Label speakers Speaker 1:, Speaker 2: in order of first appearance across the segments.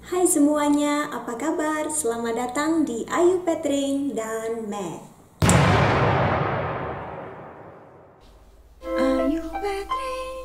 Speaker 1: Hai semuanya, apa kabar? Selamat datang di Ayu Petring dan Matt.
Speaker 2: Ayu Petring.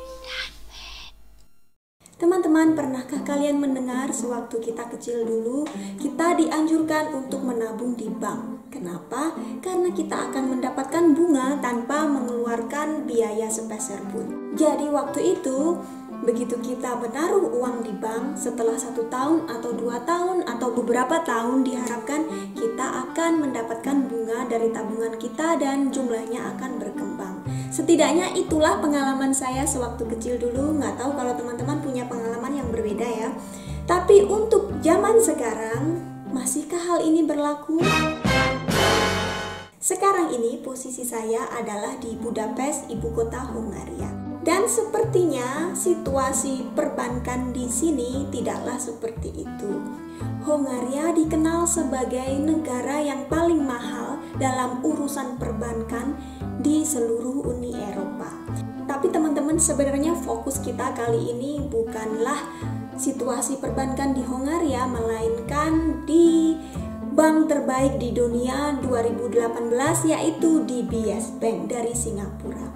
Speaker 1: Teman-teman, pernahkah kalian mendengar sewaktu kita kecil dulu, kita dianjurkan untuk menabung di bank? Kenapa? Karena kita akan mendapatkan bunga tanpa mengeluarkan biaya sepeser pun. Jadi waktu itu, begitu kita menaruh uang di bank, setelah 1 tahun atau 2 tahun atau beberapa tahun diharapkan kita akan mendapatkan bunga dari tabungan kita dan jumlahnya akan berkembang. Setidaknya itulah pengalaman saya sewaktu kecil dulu. Nggak tahu kalau teman-teman punya pengalaman yang berbeda ya. Tapi untuk zaman sekarang, masihkah hal ini berlaku? Sekarang ini posisi saya adalah di Budapest, ibu kota Hongaria. Dan sepertinya situasi perbankan di sini tidaklah seperti itu. Hongaria dikenal sebagai negara yang paling mahal dalam urusan perbankan di seluruh Uni Eropa. Tapi teman-teman, sebenarnya fokus kita kali ini bukanlah situasi perbankan di Hongaria, melainkan di bank terbaik di dunia 2018, yaitu DBS Bank dari Singapura.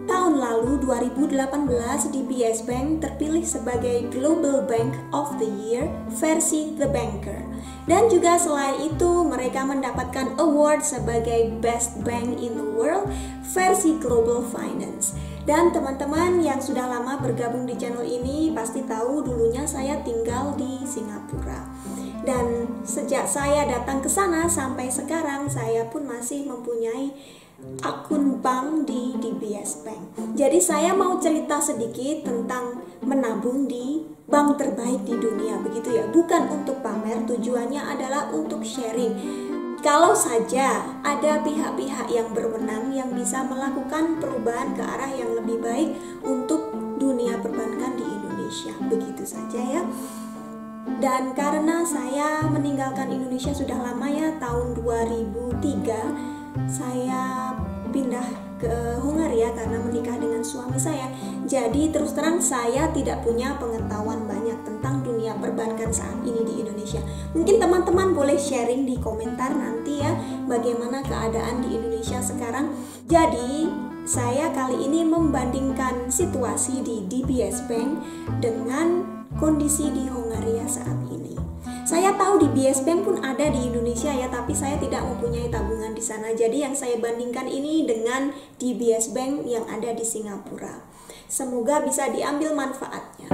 Speaker 1: Tahun lalu 2018 DBS Bank terpilih sebagai Global Bank of the Year versi The Banker. Dan juga selain itu mereka mendapatkan award sebagai Best Bank in the World versi Global Finance. Dan teman-teman yang sudah lama bergabung di channel ini pasti tahu dulunya saya tinggal di Singapura. Dan sejak saya datang ke sana sampai sekarang saya pun masih mempunyai akun bank di DBS Bank. Jadi saya mau cerita sedikit tentang menabung di bank terbaik di dunia, begitu ya. Bukan untuk pamer, tujuannya adalah untuk sharing. Kalau saja ada pihak-pihak yang berwenang yang bisa melakukan perubahan ke arah yang lebih baik untuk dunia perbankan di Indonesia, begitu saja ya. Dan karena saya meninggalkan Indonesia sudah lama ya, tahun 2003 saya pindah ke Hongaria karena menikah dengan suami saya. Jadi terus terang saya tidak punya pengetahuan banyak tentang dunia perbankan saat ini di Indonesia. Mungkin teman-teman boleh sharing di komentar nanti ya, bagaimana keadaan di Indonesia sekarang. Jadi saya kali ini membandingkan situasi di DBS Bank dengan kondisi di Hongaria saat ini. Saya tahu DBS Bank pun ada di Indonesia ya, tapi saya tidak mempunyai tabungan di sana. Jadi yang saya bandingkan ini dengan DBS Bank yang ada di Singapura. Semoga bisa diambil manfaatnya.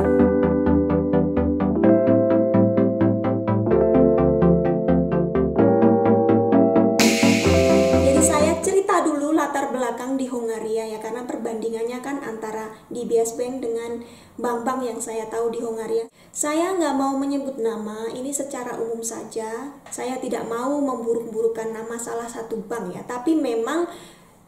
Speaker 1: Jadi saya cerita dulu latar belakang di Hongaria ya, karena perbandingannya kan antara DBS Bank dengan bank-bank yang saya tahu di Hongaria. Saya nggak mau menyebut nama, ini secara umum saja. Saya tidak mau memburuk-burukkan nama salah satu bank ya. Tapi memang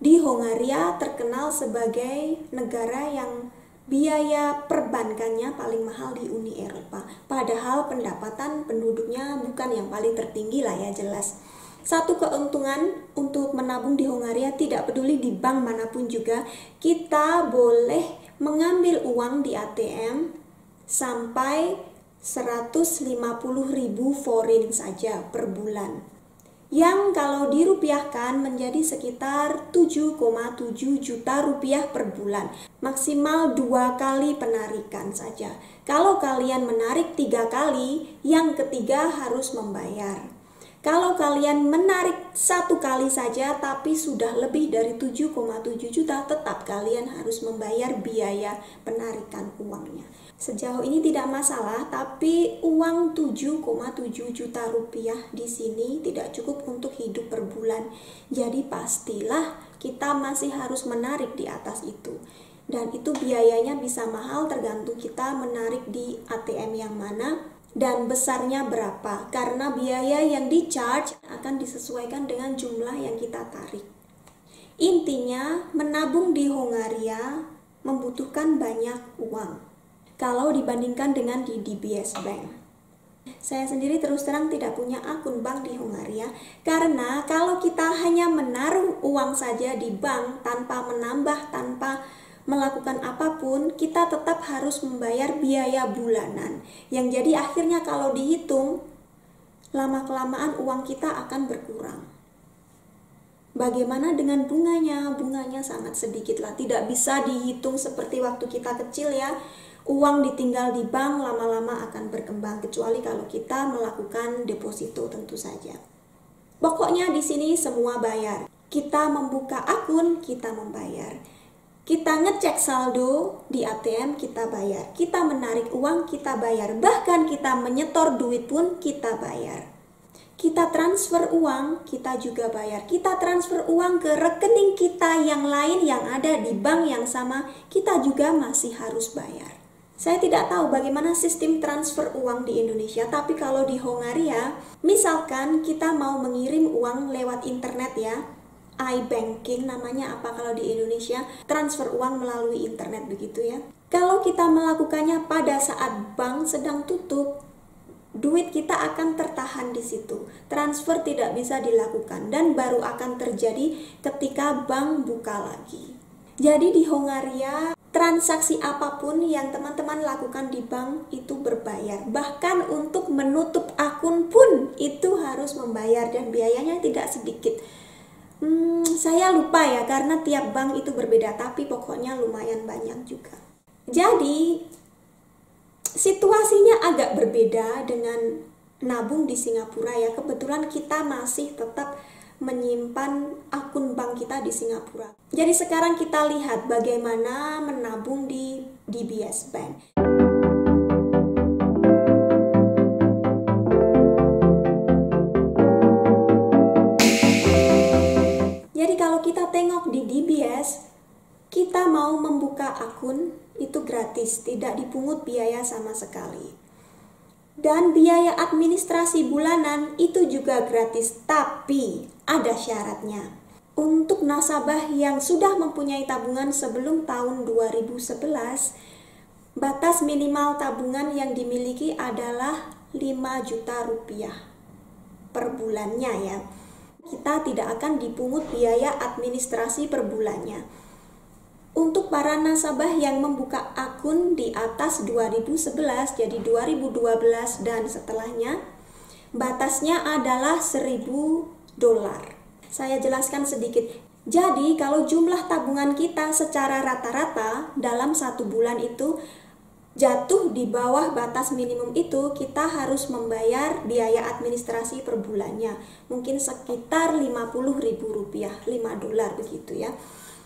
Speaker 1: di Hongaria terkenal sebagai negara yang biaya perbankannya paling mahal di Uni Eropa. Padahal pendapatan penduduknya bukan yang paling tertinggi lah ya, jelas. Satu keuntungan untuk menabung di Hongaria, tidak peduli di bank manapun juga, kita boleh mengambil uang di ATM sampai 150.000 forin saja per bulan, yang kalau dirupiahkan menjadi sekitar 7,7 juta rupiah per bulan, maksimal 2 kali penarikan saja. Kalau kalian menarik 3 kali, yang ketiga harus membayar. Kalau kalian menarik 1 kali saja tapi sudah lebih dari 7,7 juta, tetap kalian harus membayar biaya penarikan uangnya. Sejauh ini tidak masalah, tapi uang 7,7 juta rupiah di sini tidak cukup untuk hidup per bulan. Jadi pastilah kita masih harus menarik di atas itu. Dan itu biayanya bisa mahal tergantung kita menarik di ATM yang mana dan besarnya berapa, karena biaya yang di-charge akan disesuaikan dengan jumlah yang kita tarik. Intinya, menabung di Hongaria membutuhkan banyak uang kalau dibandingkan dengan di DBS Bank. Saya sendiri terus terang tidak punya akun bank di Hongaria, karena kalau kita hanya menaruh uang saja di bank tanpa menambah, tanpa melakukan apapun, kita tetap harus membayar biaya bulanan. Yang jadi akhirnya kalau dihitung, lama-kelamaan uang kita akan berkurang. Bagaimana dengan bunganya? Bunganya sangat sedikit lah, tidak bisa dihitung seperti waktu kita kecil ya. Uang ditinggal di bank lama-lama akan berkembang, kecuali kalau kita melakukan deposito tentu saja. Pokoknya di sini semua bayar. Kita membuka akun, kita membayar. Kita ngecek saldo di ATM, kita bayar. Kita menarik uang, kita bayar. Bahkan kita menyetor duit pun kita bayar. Kita transfer uang, kita juga bayar. Kita transfer uang ke rekening kita yang lain yang ada di bank yang sama, kita juga masih harus bayar. Saya tidak tahu bagaimana sistem transfer uang di Indonesia, tapi kalau di Hongaria, misalkan kita mau mengirim uang lewat internet ya, iBanking namanya apa kalau di Indonesia, transfer uang melalui internet begitu ya. Kalau kita melakukannya pada saat bank sedang tutup, duit kita akan tertahan di situ. Transfer tidak bisa dilakukan dan baru akan terjadi ketika bank buka lagi. Jadi di Hongaria, transaksi apapun yang teman-teman lakukan di bank itu berbayar. Bahkan untuk menutup akun pun itu harus membayar dan biayanya tidak sedikit. Saya lupa ya karena tiap bank itu berbeda, tapi pokoknya lumayan banyak juga. Jadi situasinya agak berbeda dengan nabung di Singapura ya. Kebetulan kita masih tetap menyimpan akun bank kita di Singapura. Jadi sekarang kita lihat bagaimana menabung di DBS Bank. Jadi kalau kita tengok di DBS, kita mau membuka akun itu gratis, tidak dipungut biaya sama sekali. Dan biaya administrasi bulanan itu juga gratis, tapi ada syaratnya. Untuk nasabah yang sudah mempunyai tabungan sebelum tahun 2011, batas minimal tabungan yang dimiliki adalah 5 juta rupiah per bulannya ya. Kita tidak akan dipungut biaya administrasi per bulannya. Untuk para nasabah yang membuka akun di atas 2011, jadi 2012 dan setelahnya, batasnya adalah $1.000. Saya jelaskan sedikit. Jadi kalau jumlah tabungan kita secara rata-rata dalam 1 bulan itu jatuh di bawah batas minimum itu, kita harus membayar biaya administrasi per bulannya. Mungkin sekitar Rp50.000, $5 begitu ya.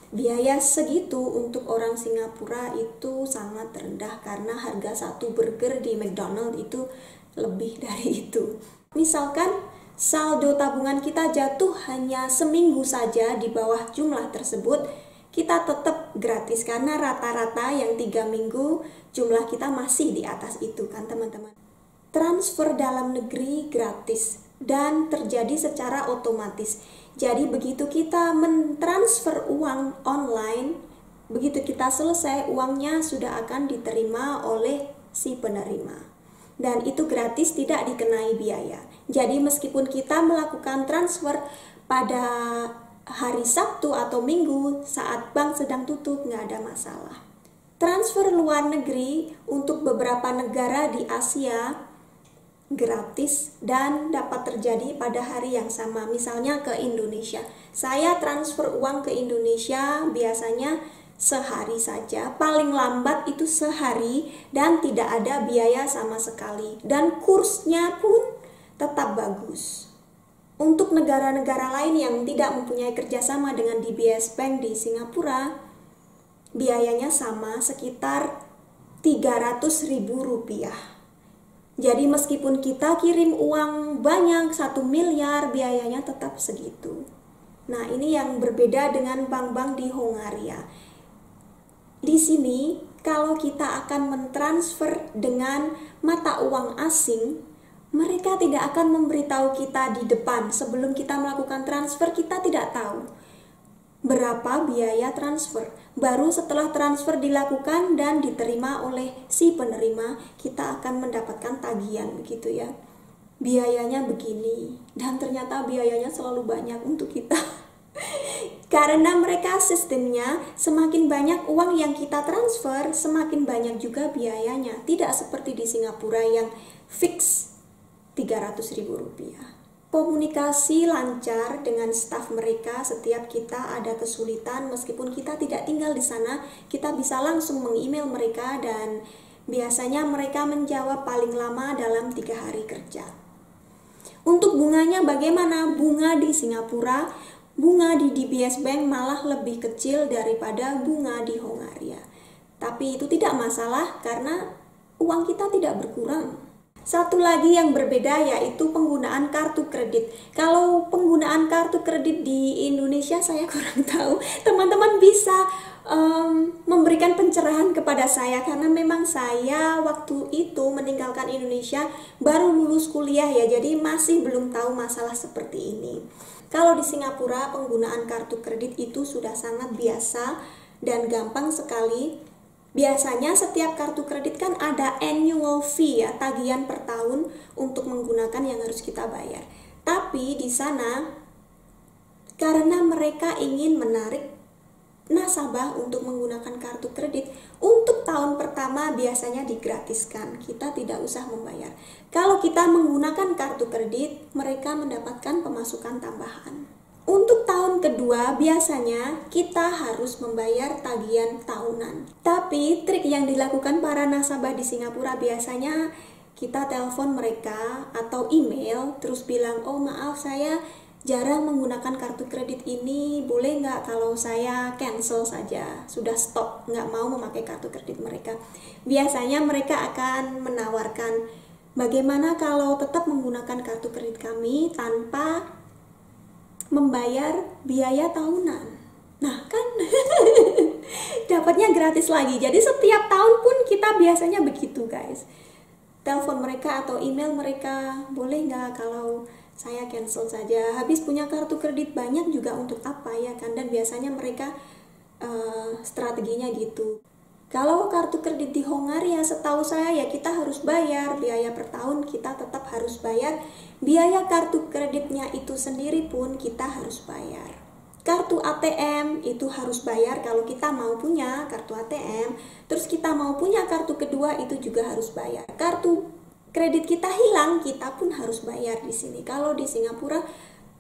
Speaker 1: Biaya segitu untuk orang Singapura itu sangat rendah karena harga satu burger di McDonald itu lebih dari itu. Misalkan saldo tabungan kita jatuh hanya seminggu saja di bawah jumlah tersebut, kita tetap gratis karena rata-rata yang 3 minggu jumlah kita masih di atas itu kan teman-teman. Transfer dalam negeri gratis dan terjadi secara otomatis. Jadi begitu kita mentransfer uang online, begitu kita selesai uangnya sudah akan diterima oleh si penerima. Dan itu gratis, tidak dikenai biaya. Jadi meskipun kita melakukan transfer pada hari Sabtu atau Minggu saat bank sedang tutup, nggak ada masalah. Transfer luar negeri untuk beberapa negara di Asia gratis dan dapat terjadi pada hari yang sama. Misalnya ke Indonesia, saya transfer uang ke Indonesia biasanya sehari saja, paling lambat itu sehari dan tidak ada biaya sama sekali dan kursnya pun tetap bagus. Untuk negara-negara lain yang tidak mempunyai kerjasama dengan DBS Bank di Singapura, biayanya sama sekitar Rp300.000. Jadi meskipun kita kirim uang banyak 1 miliar, biayanya tetap segitu. Nah ini yang berbeda dengan bank-bank di Hongaria. Di sini kalau kita akan mentransfer dengan mata uang asing, mereka tidak akan memberitahu kita di depan. Sebelum kita melakukan transfer, kita tidak tahu berapa biaya transfer. Baru setelah transfer dilakukan dan diterima oleh si penerima, kita akan mendapatkan tagihan begitu ya. Biayanya begini dan ternyata biayanya selalu banyak untuk kita. Karena mereka sistemnya semakin banyak uang yang kita transfer, semakin banyak juga biayanya. Tidak seperti di Singapura yang fix Rp300.000. Komunikasi lancar dengan staf mereka. Setiap kita ada kesulitan, meskipun kita tidak tinggal di sana, kita bisa langsung meng-email mereka dan biasanya mereka menjawab paling lama dalam 3 hari kerja. Untuk bunganya bagaimana? Bunga di Singapura, bunga di DBS Bank malah lebih kecil daripada bunga di Hongaria. Tapi itu tidak masalah karena uang kita tidak berkurang. Satu lagi yang berbeda yaitu penggunaan kartu kredit. Kalau penggunaan kartu kredit di Indonesia saya kurang tahu. Teman-teman bisa memberikan pencerahan kepada saya karena memang saya waktu itu meninggalkan Indonesia baru lulus kuliah ya, jadi masih belum tahu masalah seperti ini. Kalau di Singapura penggunaan kartu kredit itu sudah sangat biasa dan gampang sekali. Biasanya setiap kartu kredit kan ada annual fee ya, tagihan per tahun untuk menggunakan yang harus kita bayar. Tapi di sana karena mereka ingin menarik nasabah untuk menggunakan kartu kredit, untuk tahun pertama biasanya digratiskan, kita tidak usah membayar. Kalau kita menggunakan kartu kredit, mereka mendapatkan pemasukan tambahan. Untuk tahun kedua biasanya kita harus membayar tagihan tahunan. Tapi trik yang dilakukan para nasabah di Singapura biasanya kita telepon mereka atau email terus bilang, oh maaf saya jarang menggunakan kartu kredit ini, boleh nggak kalau saya cancel saja, sudah stop, nggak mau memakai kartu kredit mereka. Biasanya mereka akan menawarkan, bagaimana kalau tetap menggunakan kartu kredit kami tanpa membayar biaya tahunan. Nah kan dapatnya gratis lagi. Jadi setiap tahun pun kita biasanya begitu guys, telepon mereka atau email mereka, boleh nggak kalau saya cancel saja, habis punya kartu kredit banyak juga untuk apa ya kan. Dan biasanya mereka strateginya gitu. Kalau kartu kredit di Hongaria setahu saya ya kita harus bayar biaya per tahun, kita tetap harus bayar. Biaya kartu kreditnya itu sendiri pun kita harus bayar. Kartu ATM itu harus bayar kalau kita mau punya kartu ATM. Terus kita mau punya kartu kedua itu juga harus bayar. Kartu kredit kita hilang, kita pun harus bayar di sini. Kalau di Singapura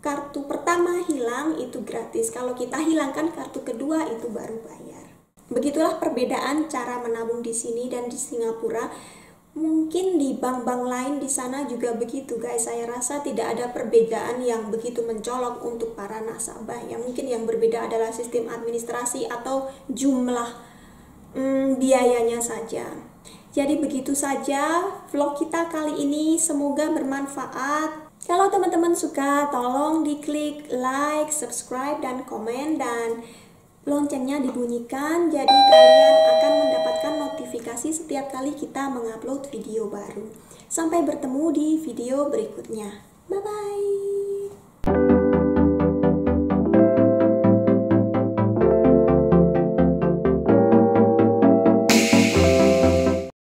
Speaker 1: kartu pertama hilang itu gratis. Kalau kita hilangkan kartu kedua itu baru bayar. Begitulah perbedaan cara menabung di sini dan di Singapura. Mungkin di bank-bank lain di sana juga begitu guys. Saya rasa tidak ada perbedaan yang begitu mencolok untuk para nasabah ya. Mungkin yang berbeda adalah sistem administrasi atau jumlah biayanya saja. Jadi begitu saja vlog kita kali ini, semoga bermanfaat. Kalau teman-teman suka tolong diklik like, subscribe, dan komen, dan loncengnya dibunyikan, jadi kalian akan mendapatkan notifikasi setiap kali kita mengupload video baru. Sampai bertemu di video berikutnya. Bye-bye.